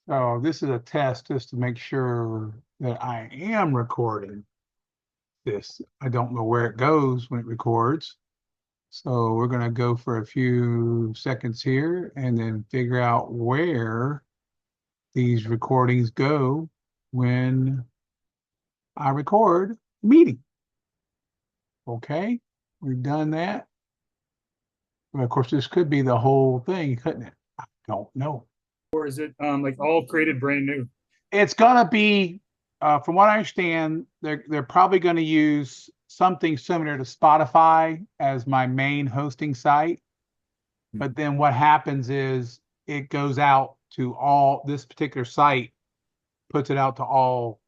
So this is a test just to make sure that I am recording this. I don't know where it goes when it records. So we're going to go for a few seconds here and then figure out where these recordings go when I record the meeting. Okay, we've done that. Well, of course, this could be the whole thing, couldn't it? I don't know. Or is it like all created brand new? It's gonna be, from what I understand, they're probably going to use something similar to Spotify as my main hosting site. But then what happens is it goes out to all this particular site, puts it out to all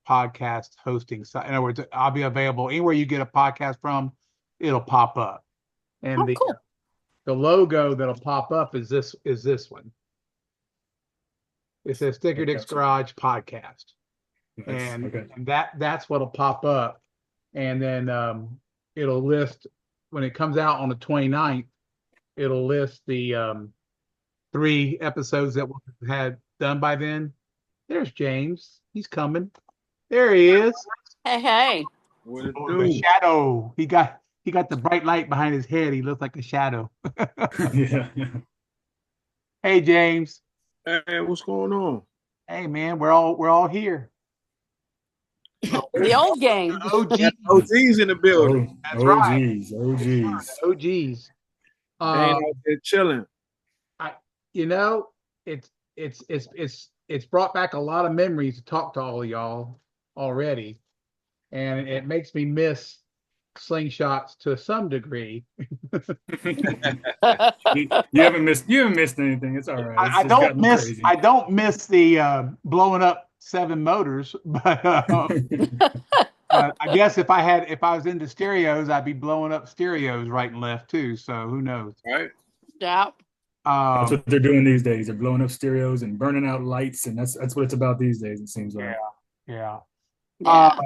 podcast hosting sites. In other words, I'll be available anywhere you get a podcast from, it'll pop up. And Oh, cool. the logo that'll pop up is this one. It says Sticker Dick's Garage Podcast. And Okay. that's what'll pop up. And then it'll list when it comes out on the 29th, it'll list the 3 episodes that we've had done by then. There's James. He's coming. There he is. Hey, hey. What it Oh, the do? shadow. He got the bright light behind his head. He looks like a shadow. Yeah. Hey, James. Hey, what's going on? Hey, man. We're all here. The old game. OG. OG's in the building. That's right. OGs. OGs. They ain't out there chilling. You know, it's brought back a lot of memories to talk to all of y'all already, and it makes me miss slingshots to some degree. You haven't missed anything. It's all right. I don't miss the blowing up 7 motors, but I guess if I was into stereos, I'd be blowing up stereos right and left too. So who knows? Right? Yeah. That's what they're doing these days. They're blowing up stereos and burning out lights, and that's what it's about these days. It seems like. Yeah. Yeah.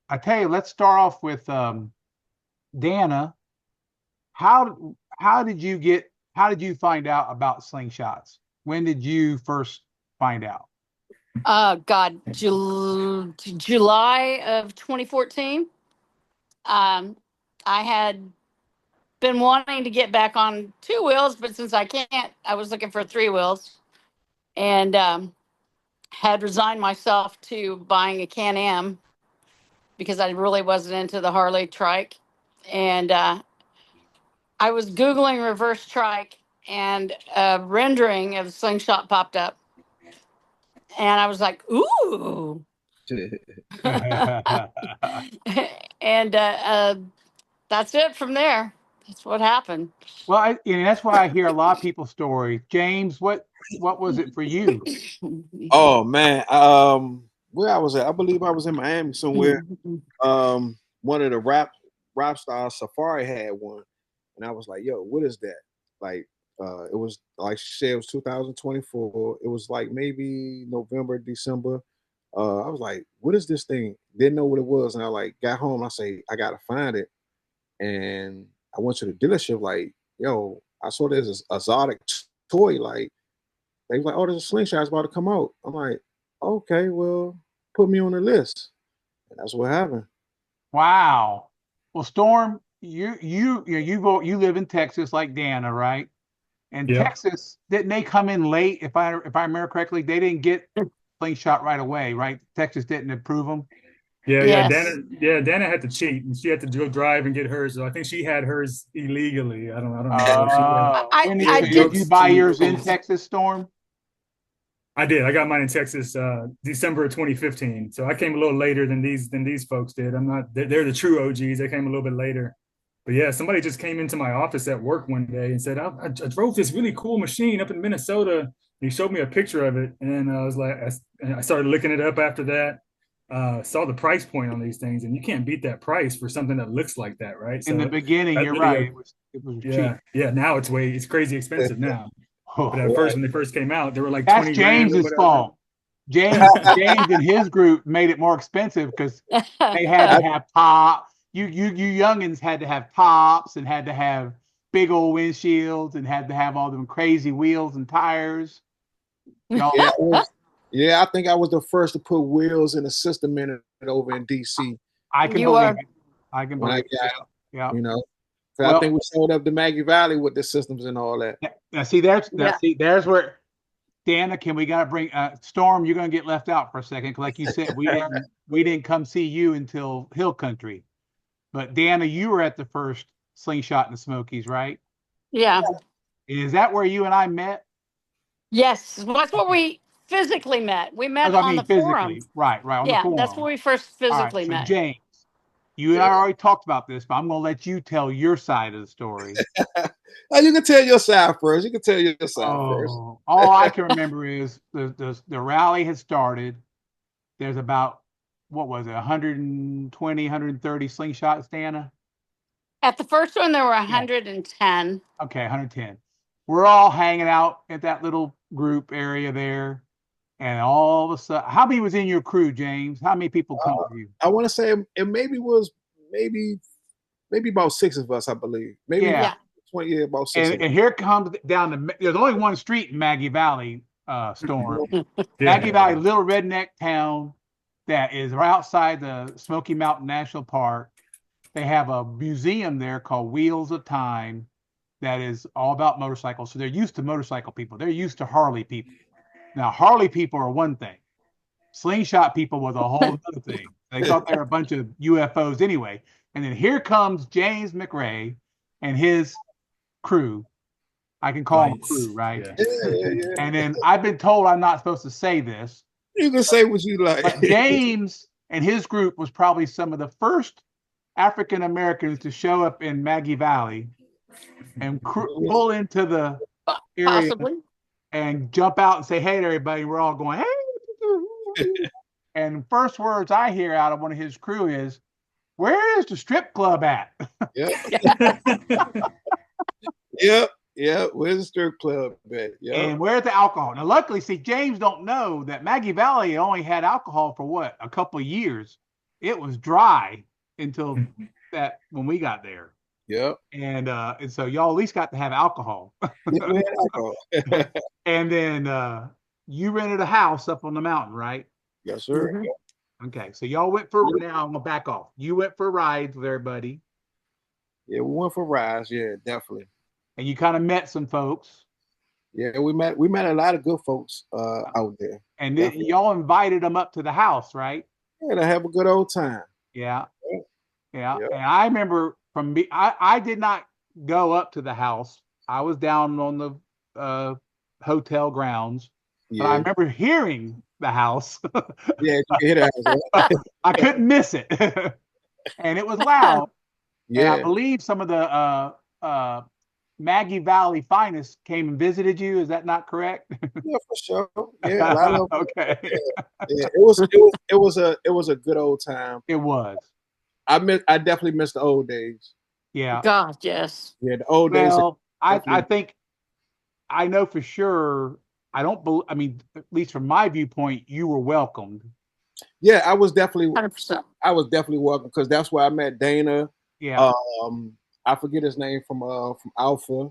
I tell you, let's start off with Danna. How did you find out about slingshots? When did you first find out? God, July of 2014. I had been wanting to get back on 2 wheels, but since I can't, I was looking for 3 wheels, and had resigned myself to buying a Can-Am because I really wasn't into the Harley trike. And I was Googling reverse trike, and a rendering of the Slingshot popped up. And I was like, ooh. And that's it from there. That's what happened. Well, that's why I hear a lot of people's stories. James, what was it for you? Oh man. Where I was at, I believe I was in Miami somewhere. One of the rap stars, Safari had one, and I was like, "Yo, what is that?" Like, it was like she said, it was 2024. It was like maybe November, December. I was like, "What is this thing?" Didn't know what it was, and I like got home. I say, "I gotta find it," and I went to the dealership. Like, yo, I saw this exotic toy. Like, they was like, "Oh, there's a slingshot about to come out." I'm like, "Okay, well, put me on the list," and that's what happened. Wow. Well, Storm, you live in Texas like Danna, right? And Yeah. Texas, didn't they come in late? If I remember correctly, they didn't get slingshot right away, right? Texas didn't approve them. Yeah, Yes. Danna had to cheat, and she had to go drive and get hers. So I think she had hers illegally. I don't know. When I did did. you buy yours in Texas, Storm? I did. I got mine in Texas, December of 2015. So I came a little later than these folks did. I'm not. They're the true OGs. They came a little bit later. But yeah, somebody just came into my office at work one day and said, I drove this really cool machine up in Minnesota. He showed me a picture of it, and I was like, I started looking it up after that. Saw the price point on these things, and you can't beat that price for something that looks like that, right? In the So beginning, you're really right. It was cheap. yeah. Now it's crazy expensive now. But at first, when they first came out, they were like That's 20 grand or James's whatever. fault. James and his group made it more expensive because they had to have top. You youngins had to have tops and had to have big old windshields and had to have all them crazy wheels and tires. Y'all, I think I was the first to put wheels in the system in it over in DC I can You believe are. it. I can when I believe it. got, Yeah. you know. So I Well, think we showed up to Maggie Valley with the systems and all that. now see, Yeah. there's where Danna, we gotta bring Storm, you're gonna get left out for a second. 'Cause like you said, we didn't come see you until Hill Country. But Danna, you were at the first Slingshot in the Smokies, right? Yeah. Is that where you and I met? Yes. That's where we physically met. We met I on mean the forum. physically, right, on the Yeah, that's forum. where we first All right, physically so met. James, you and I already talked about this, but I'm gonna let you tell your side of the story. Oh, you can tell your side first. You can tell your side first. All I can remember is the rally had started. There's about, what was it, 120, 130 slingshots, Danna? At the first one, there were 110. Okay, 110. We're all hanging out at that little group area there. And all of a sudden, how many was in your crew, James? How many people come with you? I want to say it maybe about 6 of us, I believe. Maybe Yeah. 20, yeah, about 6 of us. And here comes there's only one street in Maggie Valley, Storm. Yeah. Maggie Valley, little redneck town that is right outside the Smoky Mountain National Park. They have a museum there called Wheels of Time that is all about motorcycles. So they're used to motorcycle people. They're used to Harley people. Now, Harley people are one thing. Slingshot people was a whole other thing. They thought they were a bunch of UFOs anyway. And then here comes James McRae and his crew. I can call them crew, right? Yeah. And then I've been told I'm not supposed to say this. You can say what you like. But James and his group was probably some of the first African Americans to show up in Maggie Valley and pull into the area Possibly. and jump out and say, "Hey, everybody!" We're all going, "Hey!" And first words I hear out of one of his crew is, "Where is the strip club at?" Yep. Where's the strip club at? Yep. And where's the alcohol? Now, luckily, see, James don't know that Maggie Valley only had alcohol for what, a couple of years. It was dry until that when we got there. Yep. And so y'all at least got to have alcohol. Yeah, we had alcohol. And then you rented a house up on the mountain, right? Yes, sir. Mm-hmm. Okay, so y'all went for, now I'm gonna back off. You went for rides with everybody. Yeah, we went for rides. Yeah, definitely. And you kind of met some folks. Yeah, we met a lot of good folks out there. And then y'all invited them up to the house, right? Yeah, to have a good old time. Yeah. Yep. And I remember I did not go up to the house. I was down on the hotel grounds. Yeah. But I remember hearing the house. Yeah, you can hear the house. I couldn't miss it. And it was loud. Yeah. And I believe some of the Maggie Valley finest came and visited you. Is that not correct? Yeah, for sure. Yeah, a lot of okay. Yeah, it was a good old time. It was. I definitely miss the old days. Yeah. God, yes. Yeah, the old days. Well, I think I know for sure. I mean, at least from my viewpoint, you were welcomed. Yeah, I was definitely 100%. I was definitely welcome because that's where I met Danna. Yeah. I forget his name from Alpha.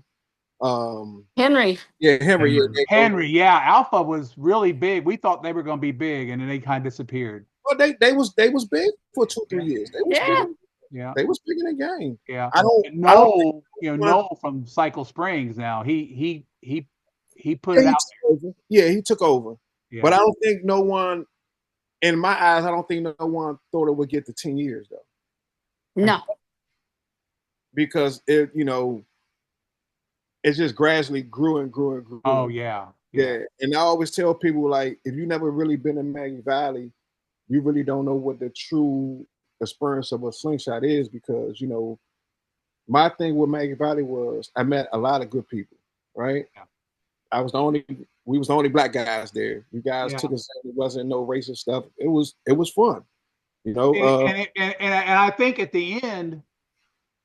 Henry. Yeah, Henry. Henry. Yeah, Alpha was really big. We thought they were going to be big, and then they kind of disappeared. Well, they was big for 2-3 years. They was big. Yeah. They was big in the game. Yeah. Noel from Cycle Springs now. He put it out there. Yeah, he took over. Yeah. But I don't think no one, in my eyes, I don't think no one thought it would get to 10 years though. No. Because it just gradually grew and grew and grew. Oh yeah. And I always tell people, like, if you never really been in Maggie Valley, you really don't know what the true experience of a slingshot is, because my thing with Maggie Valley was I met a lot of good people, right? Yeah. We was the only black guys there. You guys took us in. It wasn't no racist stuff. It was fun, And I think at the end,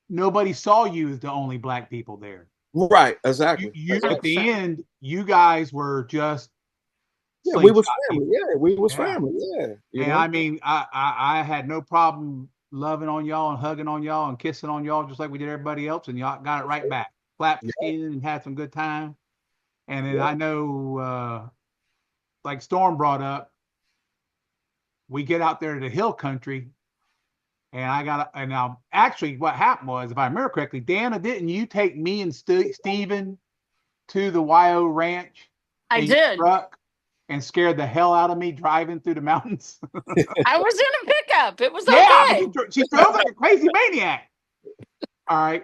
nobody saw you as the only black people there. Right, exactly. At the end, you guys were just we was family. Yeah, we was family. Yeah. And I mean, I had no problem loving on y'all and hugging on y'all and kissing on y'all just like we did everybody else, and y'all got it right back. Clapped skin and had some good time. And then I know like Storm brought up, we get out there to the hill country, and now actually what happened was, if I remember correctly, Danna, didn't you take me and Steven to the YO ranch? I in your did. truck and scared the hell out of me driving through the mountains. I was in a pickup. It was Yeah, okay. but she drove like a crazy maniac. All right.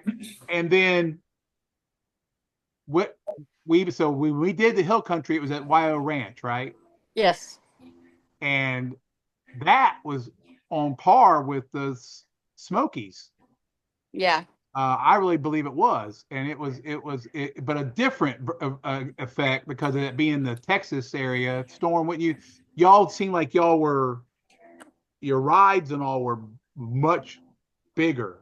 And then when we did the hill country, it was at YO Ranch, right? Yes. And that was on par with the Smokies. Yeah. I really believe it was, and but a different effect because of it being the Texas area. Storm, y'all seemed like your rides and all were much bigger,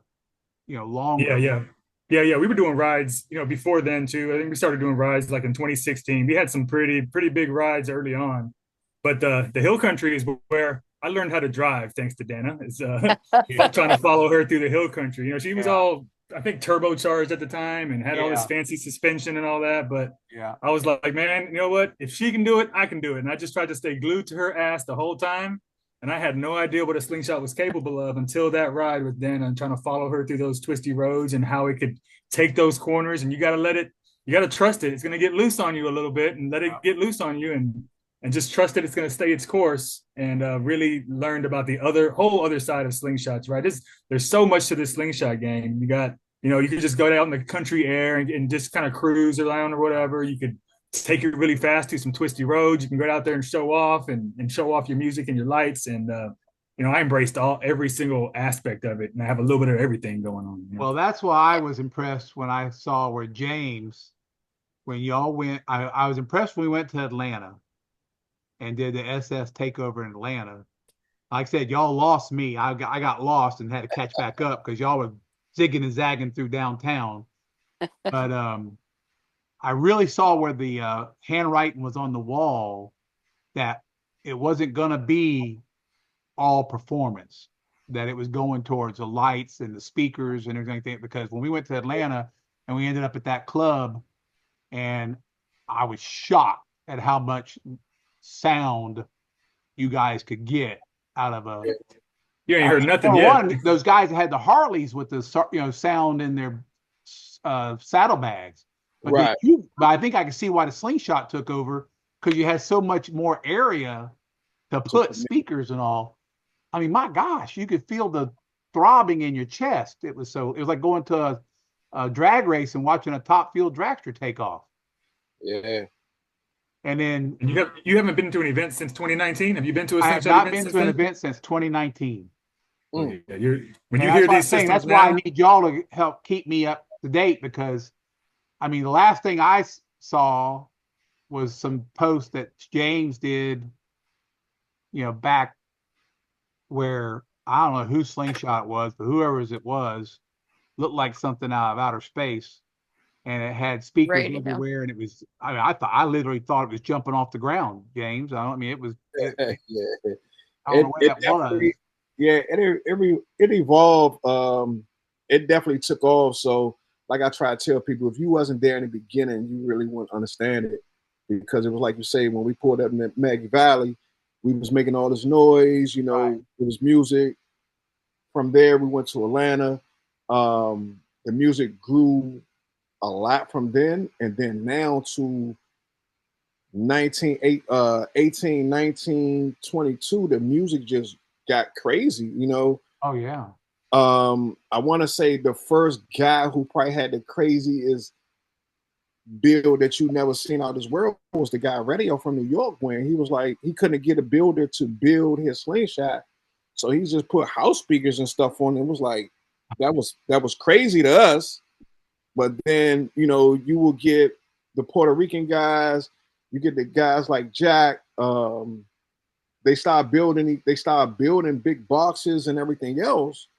longer. Yeah. We were doing rides, before then too. I think we started doing rides like in 2016. We had some pretty big rides early on, but the hill country is where I learned how to drive, thanks to Danna. Is trying to follow her through the hill country. She was all, I think, turbocharged at the time and had all this fancy suspension and all that. But I was like, man, you know what? If she can do it, I can do it. And I just tried to stay glued to her ass the whole time. And I had no idea what a slingshot was capable of until that ride with Danna and trying to follow her through those twisty roads and how it could take those corners. And you got to trust it. It's going to get loose on you a little bit, and let it get loose on you and just trust that it's going to stay its course. And really learned about the whole other side of slingshots, right? There's so much to this slingshot game. You got, you could just go out in the country air and just kind of cruise around or whatever. You could take it really fast to some twisty roads. You can go out there and show off and show off your music and your lights. And, I embraced every single aspect of it. And I have a little bit of everything going on. Well, that's why I was impressed when I saw where James, when y'all went, I was impressed when we went to Atlanta and did the SS takeover in Atlanta. Like I said, y'all lost me. I got lost and had to catch back up because y'all were zigging and zagging through downtown. But I really saw where the handwriting was on the wall, that it wasn't going to be all performance, that it was going towards the lights and the speakers and everything. Because when we went to Atlanta and we ended up at that club, and I was shocked at how much sound you guys could get out of a. You ain't heard nothing yet. Those guys had the Harleys with the sound in their saddlebags. But right. But I think I can see why the Slingshot took over, because you had so much more area to put speakers and all. I mean, my gosh, you could feel the throbbing in your chest. It was like going to a drag race and watching a top fuel dragster take off. Yeah. And then you haven't been to an event since 2019. Have you been to a? I have not been to an event since 2019. Mm. Yeah, when you hear these systems, that's why I need y'all to help keep me up to date, because I mean, the last thing I saw was some posts that James did, back where, I don't know whose Slingshot it was, but whoever's it was, looked like something out of outer space. And it had speakers everywhere. And it was, I literally thought it was jumping off the ground, James. It was, I don't know where that was. Yeah, it evolved. It definitely took off. So, like I try to tell people, if you wasn't there in the beginning, you really wouldn't understand it, because it was like you say, when we pulled up in Maggie Valley, we was making all this noise, Right. It was music. From there, we went to Atlanta. The music grew a lot from then, and then now to 18, 19, 22, the music just got crazy, Oh, yeah. I want to say the first guy who probably had the craziest build that you never seen out of this world was the guy Radio from New York, when he was like, he couldn't get a builder to build his Slingshot, so he just put house speakers and stuff on it. It was like, that was crazy to us. But then, you will get the Puerto Rican guys, you get the guys like Jack. They start building big boxes and everything else.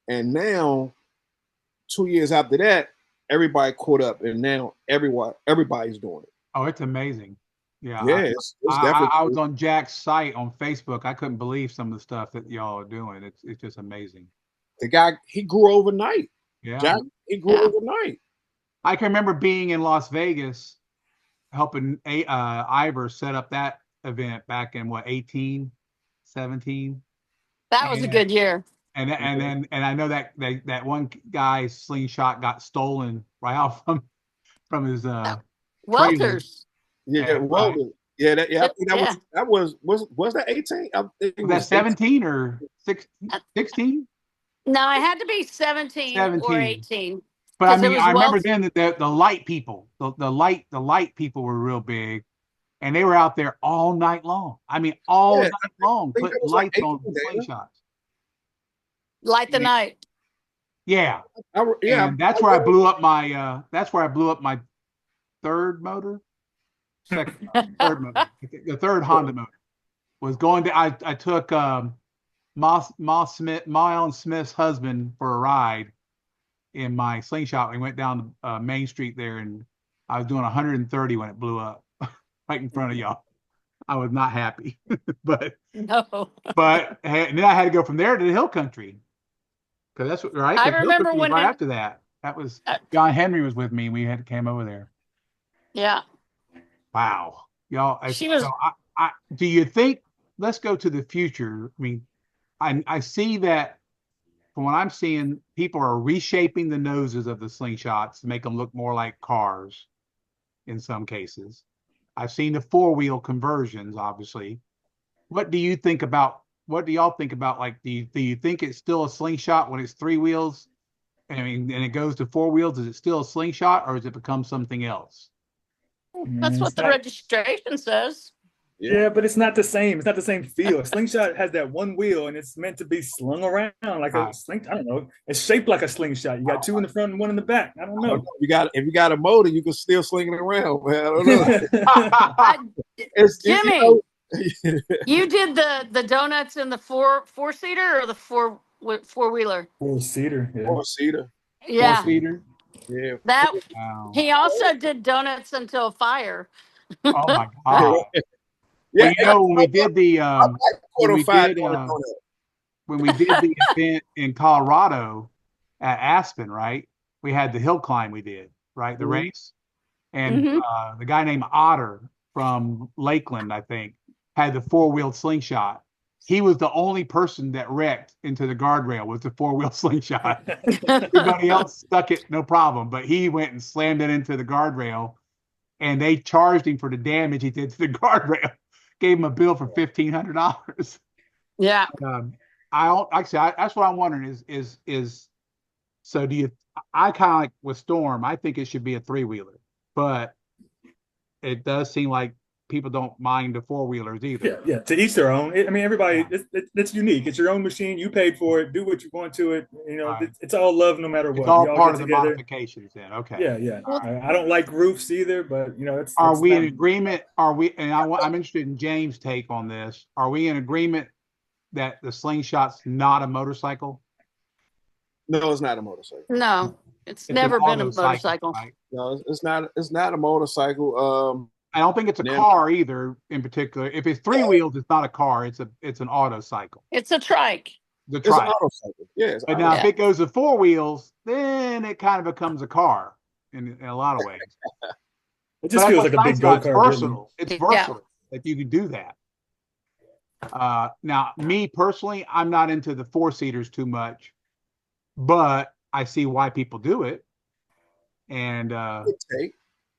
And now, 2 years after that, everybody caught up, and now everybody's doing it. Oh, it's amazing. Yeah. Yeah, it's definitely. I was on Jack's site on Facebook. I couldn't believe some of the stuff that y'all are doing. It's just amazing. The guy, he grew overnight. Yeah. Jack, he grew overnight. I can remember being in Las Vegas helping Ivor set up that event back in what, 18, 17. That was a good year. And I know that one guy's slingshot got stolen right off from his trailer. Welters. Yeah, And, well, yeah, that I think Yeah. that was that 18? I think it was that was 17 or 16? No, I had to be 17 or 17. 18. But I 'Cause it mean, was I remember Welch- then that the light people, the light people were real big, and they were out there all night long. I mean, all Yeah, night long, think that putting was like lights on 18, Dana. slingshots. Light the Night. Yeah, yeah. and that's where I blew up my. That's where I blew up my third motor, third motor, the third Honda motor was going to. I took Miles Smith's husband for a ride in my slingshot. We went down Main Street there, and I was doing 130 when it blew up right in front of y'all. I was not happy, but No. and then I had to go from there to the Hill Country because that's right. I 'Cause Hill remember Country was when right it- after that. That was John Henry was with me. We came over there. Yeah. Wow, y'all. She was- So do you think? Let's go to the future. I mean, I see that from what I'm seeing, people are reshaping the noses of the slingshots to make them look more like cars in some cases. I've seen the four-wheel conversions, obviously. What do you think about, what do y'all think about, like, do you think it's still a slingshot when it's three wheels? I mean, and it goes to four wheels, is it still a slingshot or has it become something else? That's what the registration says. Yeah, but it's not the same. It's not the same feel. A slingshot has that one wheel, and it's meant to be slung around like a sling. I don't know. It's shaped like a slingshot. You got two in the front and one in the back. I don't know. If you got a motor, you can still sling it around, man. I don't know. Jimmy, you did the donuts in the four-seater or the four-wheeler? Four-seater. Yeah. Four-seater. Yeah. Four-seater? Yeah. That Wow. he also did donuts until fire. Oh my God. Yeah, well, you know, when we did the when we did the event in Colorado at Aspen, right? We had the hill climb we did, right? The race. And the guy named Otter from Lakeland, I think, had the four-wheeled slingshot. He was the only person that wrecked into the guardrail with the four-wheel slingshot. Everybody else stuck it, no problem. But he went and slammed it into the guardrail, and they charged him for the damage he did to the guardrail. Gave him a bill for $1,500. Yeah. I don't actually. That's what I'm wondering is. So do you? I kind of like with Storm. I think it should be a three-wheeler, but it does seem like people don't mind the four-wheelers either. Yeah. To each their own. I mean, everybody. It's unique. It's your own machine. You paid for it. Do what you want to it. You know, it's all love, no matter what. It's all part of the modifications. Then, okay. Yeah. I don't like roofs either, but you know, Are we in agreement? Are we? And I'm interested in James' take on this. Are we in agreement that the slingshot's not a motorcycle? No, it's not a motorcycle. No, it's never been a motorcycle. Right? No, it's not. It's not a motorcycle. I don't think it's a car either. In particular, if it's three wheels, it's not a car. It's an auto cycle. It's a trike. The trike. It's an auto cycle. Yeah. But now, if it goes to four wheels, then it kind of becomes a car in a lot of ways. It just feels like a big go-kart. It's versatile. It's versatile. Like you can do that. Now, me personally, I'm not into the four-seaters too much, but I see why people do it. And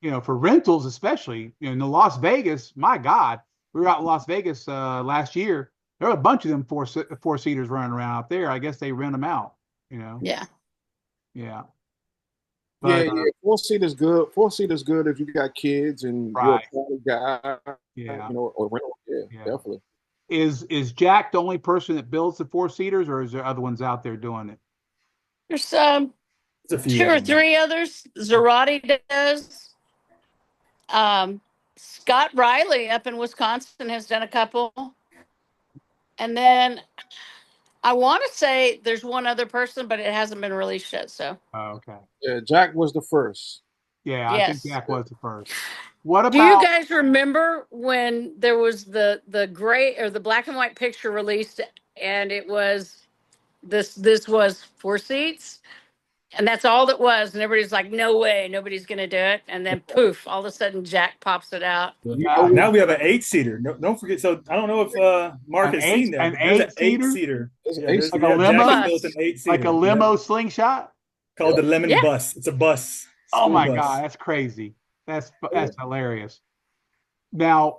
you know, for rentals especially, you know, in the Las Vegas, my God, we were out in Las Vegas last year. There were a bunch of them four-seaters running around out there. I guess they rent them out, you know. Yeah. Yeah. But, yeah. Four-seat is good. Four-seat is good if you got kids and you're a party guy. Yeah. You know, or rental. Yeah, definitely. Is Jack the only person that builds the four-seaters, or is there other ones out there doing it? There's two or three others. Zarate does. Scott Riley up in Wisconsin has done a couple. And then I want to say there's one other person, but it hasn't been released yet. So. Oh, okay. Yeah, Jack was the first. Yeah, I think Jack was the first. What about? Do you guys remember when there was the gray or the black and white picture released, and it was this was four seats, And that's all that was. And everybody's like, no way, nobody's going to do it. And then poof, all of a sudden Jack pops it out. Now we have an 8-seater. No, don't forget. So I don't know if Mark has seen that. An There's an 8-seater? 8-seater. Like a limo? Jack built an 8-seater. Like a limo slingshot? Called the Lemon Bus. It's a bus. Oh my bus. God, that's crazy. That's hilarious. Now,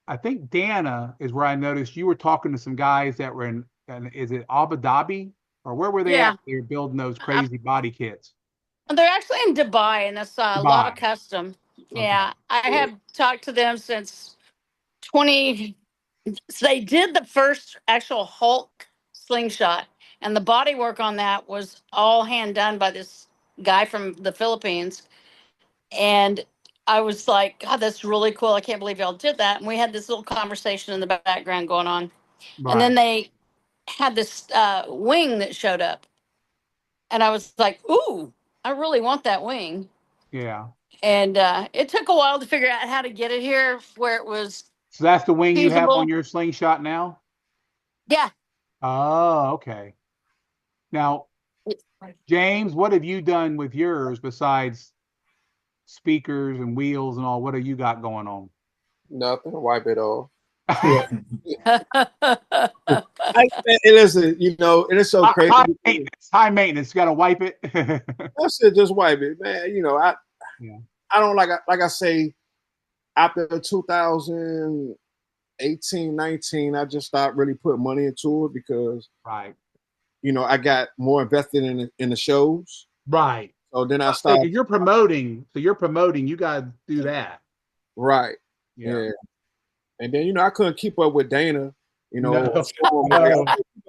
I think Danna is where I noticed you were talking to some guys that were in is it Abu Dhabi? Or where were they at? They were building those crazy body kits. They're actually in Dubai, and that's a lot of custom. Yeah, I have talked to them since 20. So they did the first actual Hulk slingshot, and the body work on that was all hand done by this guy from the Philippines. And I was like, God, that's really cool. I can't believe y'all did that. And we had this little conversation in the background going on. Right. And then they had this wing that showed up. And I was like, ooh, I really want that wing. Yeah. And it took a while to figure out how to get it here where it was. So that's the wing feasible. You have on your slingshot now? Yeah. Oh, okay. Now, James, what have you done with yours besides speakers and wheels and all? What have you got going on? Nothing. Wipe it off. Listen, you know, it is so crazy. High maintenance. You got to wipe it. That's it. Just wipe it, man. You know, I don't like I say, after 2018, 19, I just stopped really putting money into it because, you know, I got more invested in the shows. Right. So then I stopped. You're promoting. So you're promoting. You got to do that. Right. Yeah. And then, you know, I couldn't keep up with Danna, you know. No.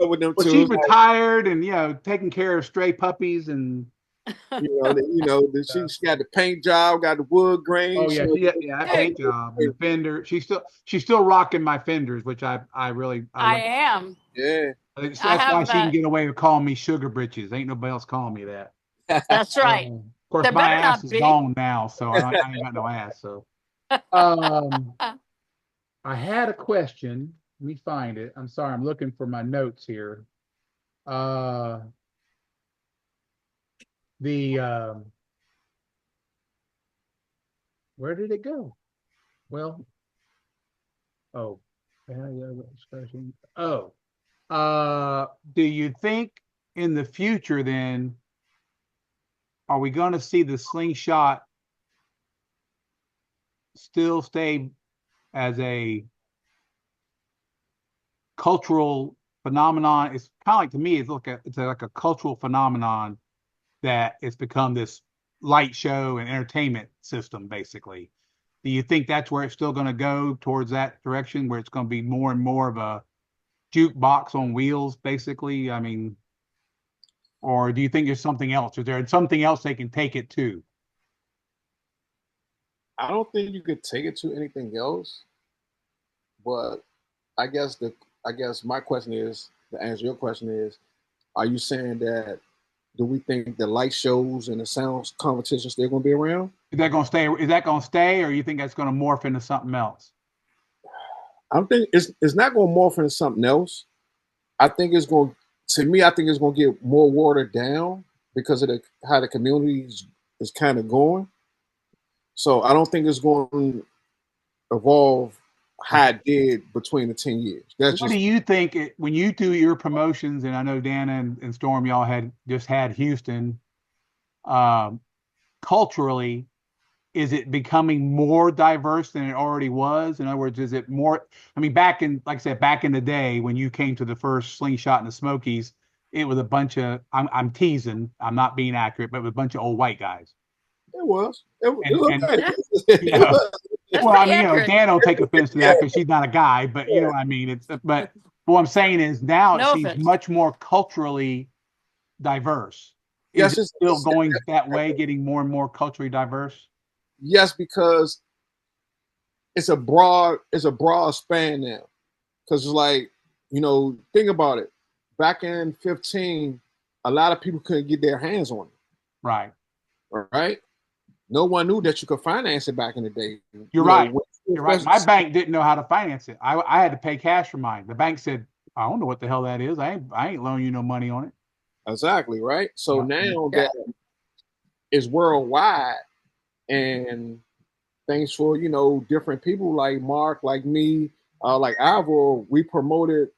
With them well, she's retired and, you know, taking care of stray puppies and. She got the paint job, got the wood grain. Oh yeah, paint job, and the fender. She's still rocking my fenders, which I am. Yeah, that's why she can get away with calling me sugar britches. Ain't nobody else calling me that. That's right. Of course, my ass is gone now, so I ain't got no ass. So, I had a question. Let me find it. I'm sorry, I'm looking for my notes here. Where did it go? Well, do you think in the future then are we going to see the slingshot still stay as a cultural phenomenon? It's kind of like, to me, it's like a cultural phenomenon that it's become this light show and entertainment system, basically. Do you think that's where it's still going to go, towards that direction, where it's going to be more and more of a jukebox on wheels, basically? I mean, or do you think there's something else? Is there something else they can take it to? I don't think you could take it to anything else, but I guess my question is, to answer your question is, are you saying that, do we think the light shows and the sounds competition still going to be around? Is that going to stay? Is that going to stay, or you think that's going to morph into something else? I think it's not going to morph into something else. I think it's going to get more watered down because of how the community is kind of going. So I don't think it's going to evolve how it did between the 10 years. What do you think when you do your promotions? And I know Danna and Storm, y'all had Houston. Culturally, is it becoming more diverse than it already was? In other words, is it more? I mean, back in the day when you came to the first Slingshot in the Smokies, it was a bunch of, I'm teasing, I'm not being accurate, but it was a bunch of old white guys. It was. Well, I mean, you know, Dan don't take offense to that because she's not a guy, but you know what I mean? But what I'm saying is now it seems much more culturally diverse. Is it still going that way, getting more and more culturally diverse? Yes, because it's a broad span now. Because it's like, you know, think about it. Back in 15, a lot of people couldn't get their hands on it. Right. Right. No one knew that you could finance it back in the day. You're right. My bank didn't know how to finance it. I had to pay cash for mine. The bank said, I don't know what the hell that is. I ain't loaning you no money on it. Exactly, right? So now Yeah. that it's worldwide, and thanks for, different people like Mark, like me, like Ivor, we promoted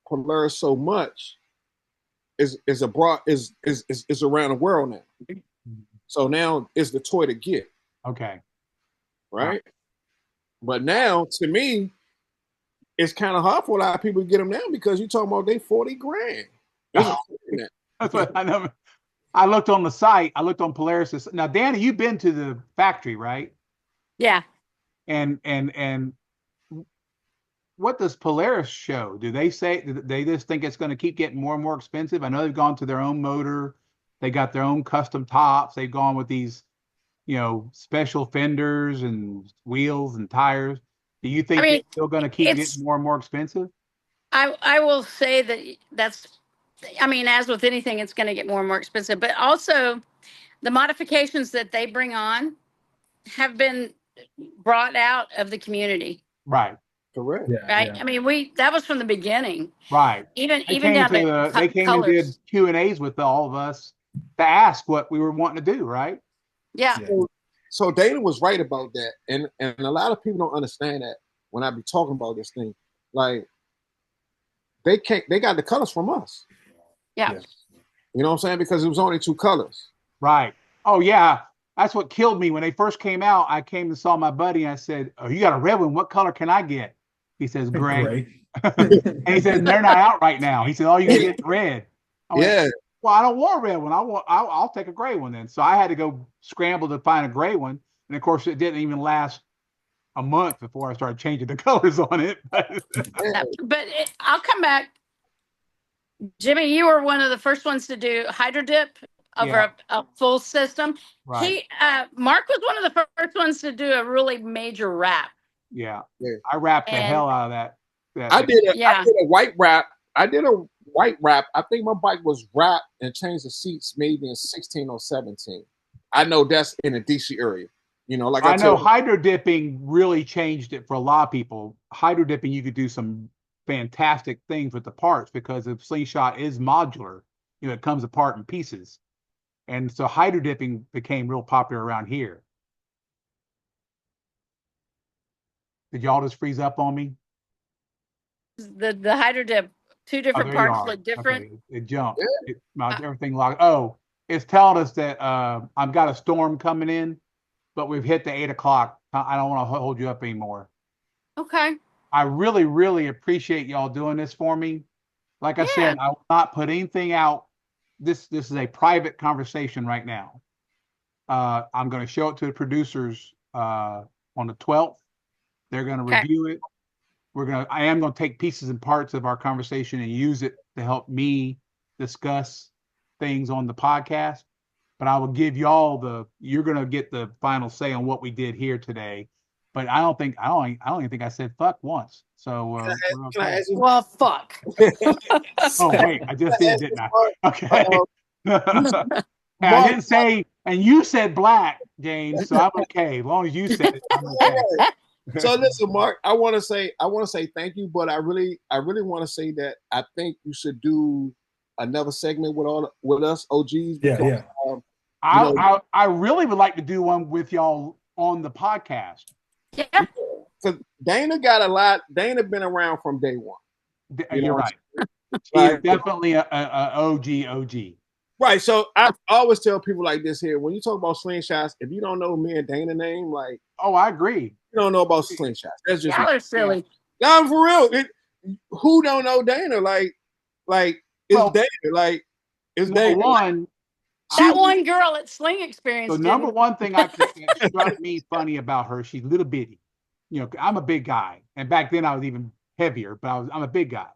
Polaris so much is abroad, is around the world now. So now it's the toy to get, Okay. right? But now, to me, it's kind of hard for a lot of people to get them now because you're talking about they 40 grand. There's a That's what I know. I looked on the site. I looked on Polaris. Now, Danny, you've been to the factory, right? Yeah. And what does Polaris show? Do they say they just think it's going to keep getting more and more expensive? I know they've gone to their own motor. They got their own custom tops. They've gone with these, special fenders and wheels and tires. Do you I think mean, they're still going to keep it's, getting more and more expensive? I will say that's, I mean, as with anything, it's going to get more and more expensive, but also the modifications that they bring on have been brought out of the community. Right. correct. Yeah. Right. Yeah. I mean, that was from the beginning, Right. even down to They came and did colors. Q&As with all of us to ask what we were wanting to do, right? Yeah. So Dana was right about that, and a lot of people don't understand that when I be talking about this thing. Like they got the colors from us. Yeah. You know what I'm saying? Because it was only 2 colors. Right. Oh yeah. That's what killed me when they first came out. I came and saw my buddy and I said, "Oh, you got a red one. What color can I get?" He says, "Gray." And he said, "They're not out right now." He said, "Oh, you can get red." I went, Yeah, "Well, I don't want a red one. I'll take a gray one then." So I had to go scramble to find a gray one. And of course, it didn't even last a month before I started changing the colors on it. But I'll come back. Jimmy, you were one of the first ones to do hydro dip over Yeah. a full system. Right. Mark was one of the first ones to do a really major wrap. Yeah. Yeah. I wrapped the And- hell out of that. I did Yeah. a white wrap. I did a white wrap. I think my bike was wrapped and changed the seats maybe in 16 or 17. I know that's in the DC area. Like I know tell hydro dipping really changed it for a lot of people. Hydro dipping, you could do some fantastic things with the parts because the Slingshot is modular. It comes apart in pieces. And so hydro dipping became real popular around here. Did y'all just freeze up on me? The hydro dip, two Oh, different there you parts are. look different. Okay, it jumped. Uh, Everything locked. Oh, it's telling us that I've got a storm coming in, but we've hit the 8 o'clock. I don't want to hold you up anymore. Okay. I really, really appreciate y'all doing this for me. Like I said, I will not put anything out. This is a private conversation right now. I'm going to show it to the producers on the 12th. They're going to review it. I am going to take pieces and parts of our conversation and use it to help me discuss things on the podcast. But I will give y'all you're going to get the final say on what we did here today. But I don't even think I said fuck once. So can I ask you? Well, fuck. oh wait, I just did, didn't I? Okay. And I Mark, didn't say, and you said black, James, so I'm okay. As long as you said it, I'm okay. So listen, Mark, I want to say thank you, but I really want to say that I think you should do another segment with us OGs. Because, I really would like to do one with y'all on the podcast. Yeah. Because Dana got a lot. Dana been around from day one. You're right. She's definitely a OG. Right. So I always tell people like this here, when you talk about slingshots, if you don't know me and Dana name, like, oh, I agree. You don't know about slingshots. That's just Y'all are silly. Yeah. I'm for real. Who don't know Dana? It's Dana. Like, it's Dana. One. That one girl at Sling Experience. So number one thing struck me funny about her, she's little bitty. I'm a big guy, and back then I was even heavier, but I'm a big guy.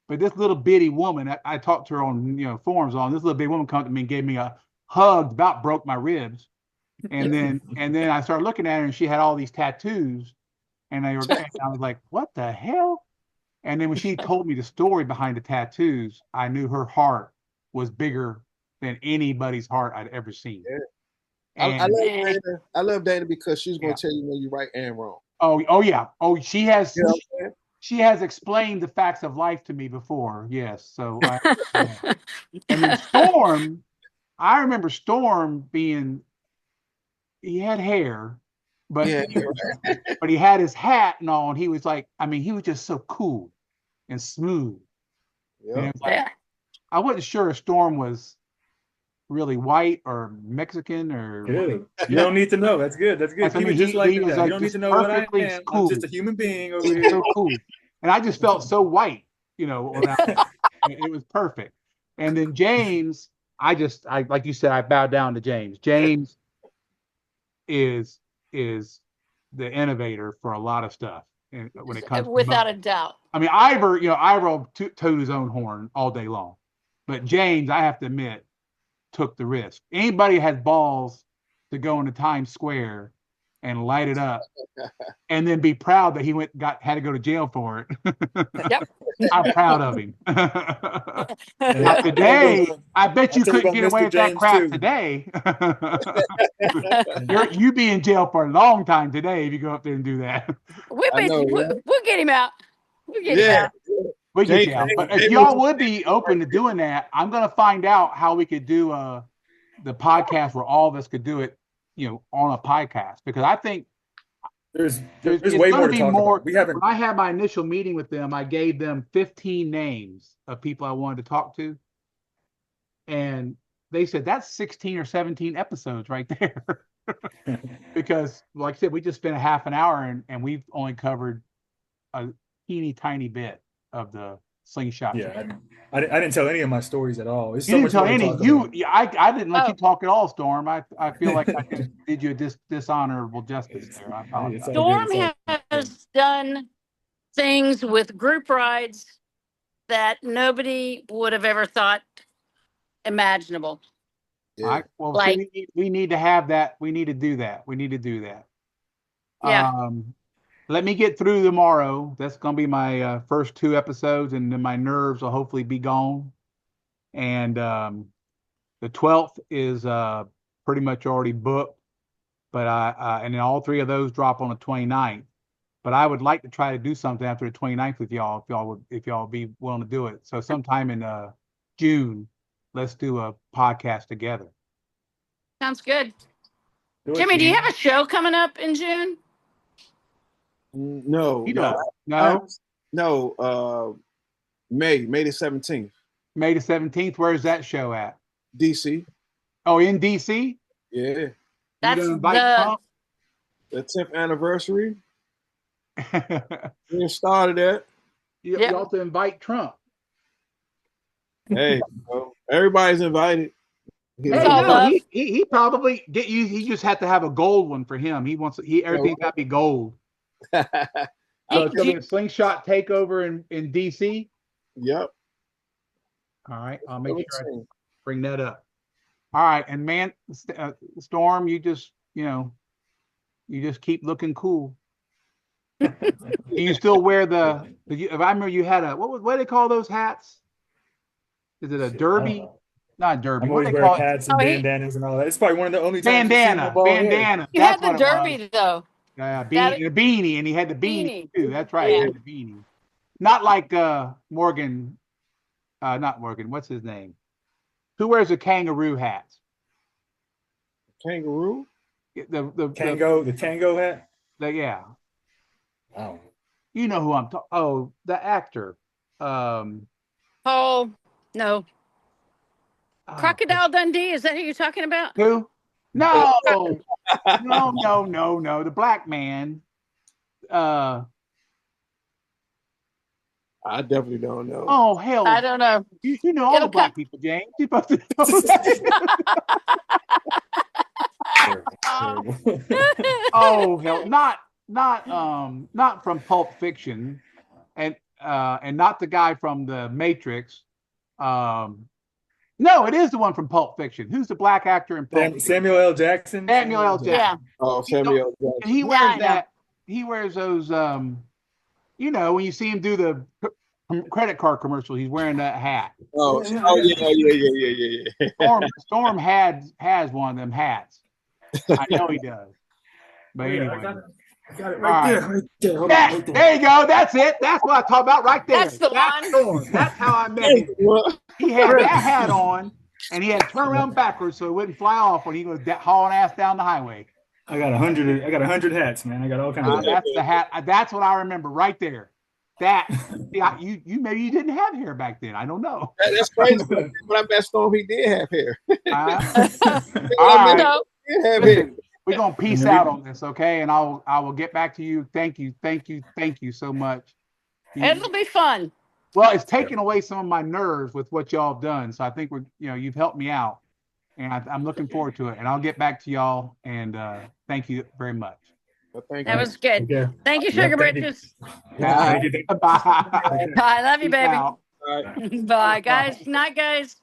But this little bitty woman, I talked to her on forums on this little bitty woman come to me and gave me a hug, about broke my ribs, and then I started looking at her and she had all these tattoos, and I was like, what the hell? And then when she told me the story behind the tattoos, I knew her heart was bigger than anybody's heart I'd ever seen. Yeah. I love Dana because she's going to tell you when you're right and wrong. Oh yeah. Oh, she has. she has explained the facts of life to me before. Yes. So and then Storm, I remember Storm being, he had hair, but Yeah. but he had his hat and all, and he was like, I mean, he was just so cool and smooth. And it Yep. was like, I wasn't sure if Storm was really white or Mexican or Good. You don't need to know. That's good. That's good. I Keep mean, it just like he that. was You like don't need just to know what I perfectly am. I'm cool. just a human being over He was here. so cool. And I just felt so white, you know, without, it was perfect. And then James, I like you said, I bowed down to James. James is the innovator for a lot of stuff when it comes to Without a doubt. I mean, Ivor towed his own horn all day long, but James, I have to admit, took the risk. Anybody has balls to go into Times Square and light it up, and then be proud that he had to go to jail for it. Yep. I'm proud of him. Now, Yeah. today, I bet you I'll tell you couldn't about get away Mr. with that James, crap too. today. You be in jail for a long time today if you go up there and do that. I know, We'll get him out. We'll get him Yeah. out. We get James- you out. But if James y'all was- would be open to doing that, I'm gonna find out how we could do the podcast where all of us could do it, you know, on a podcast, because I think There's it's way gonna more to be talk more. about. We haven't. When I had my initial meeting with them, I gave them 15 names of people I wanted to talk to, and they said that's 16 or 17 episodes right there. Because, like I said, we just spent a half an hour and we've only covered a teeny tiny bit of the slingshot. Yeah, I didn't tell any of my stories at all. It's You so didn't much tell more to any. talk about. I didn't let you Oh. talk at all, Storm. I feel like I just did you a dishonorable justice there. I apologize. It's all good. Storm has done things with group rides that nobody would have ever thought imaginable. Yeah. Well, Like- see, we need to have that. We need to do that. We need to do that. Yeah. Let me get through tomorrow. That's going to be my first 2 episodes, and then my nerves will hopefully be gone. And the 12th is pretty much already booked, but and then all 3 of those drop on the 29th. But I would like to try to do something after the 29th with y'all, if y'all would be willing to do it. So sometime in June, let's do a podcast together. Sounds good. Do it, Jimmy, do you King. have a show coming up in June? No, You no, know, no. May the 17th, May the 17th. Where's that show at? DC. Oh, in DC? Yeah, That's You gonna invite Trump? the 10th anniversary. you We started that. Yep. ought to invite Trump. Hey, everybody's invited. It's all love. He probably get you. He just had to have a gold one for him. He wants everything's got to be gold. So it's gonna be a slingshot takeover in DC. Yep. All right, I'll make sure I bring that up. All right, and man, Storm, you just keep looking cool. Do you still wear if I remember you had what do they call those hats? Is it a derby? Not a derby. I'm What always do they call wearing it? hats and bandanas and all that. It's probably one of the only times Bandana. You had That's the what it was. derby though. A beanie, and he had the beanie, Beanie. too. That's right. He Yeah. had the beanie. Not like Morgan. Not Morgan. What's his name? Who wears a kangaroo hat? Kangaroo. the tango hat. Yeah. Wow. You know who I'm talking. Oh, the actor. Oh no. Crocodile Dundee, is that who you're talking about? Who? No. No. The black man. I definitely don't know. Oh hell. I don't know. You know all the black people, James. You're supposed to know that. Oh hell, not from Pulp Fiction, and not the guy from the Matrix. No, it is the one from Pulp Fiction. Who's the black actor in Pulp Fiction? Samuel L. Jackson. Samuel L. Jackson. Yeah. Oh, Samuel L. Jackson. And he Yeah, wears I know. that. He wears those. When you see him do the credit card commercial, he's wearing that hat. Oh yeah. Storm has one of them hats. I know he does. But Yeah, anyway, I got it All right right. there. Right there. Hold on, Yeah, right there. there you go. That's it. That's what I talk about right there. That's the one. Thorne. That's how I met him. He had that hat on, and he had to turn around backwards so it wouldn't fly off when he was hauling ass down the highway. I got 100. I got 100 hats, man. I got all kinds of hats. That's the hat. That's what I remember right there. That yeah, you maybe you didn't have hair back then. I don't know. That's crazy. When I met Storm, he did have hair. All right. So, He did have Listen, hair. we're gonna peace out on this, okay? And I will get back to you. Thank you so much. it'll be fun. Well, it's taken away some of my nerves with what y'all have done. So I think you've helped me out, and I'm looking forward to it. And I'll get back to y'all. And thank you very much. Well, thank That you. was good. Okay. Thank you, Yeah, Sugar thank you. Britches. Thank you. Bye. I love you, Peace baby. out. All right. Bye, guys. Night, guys.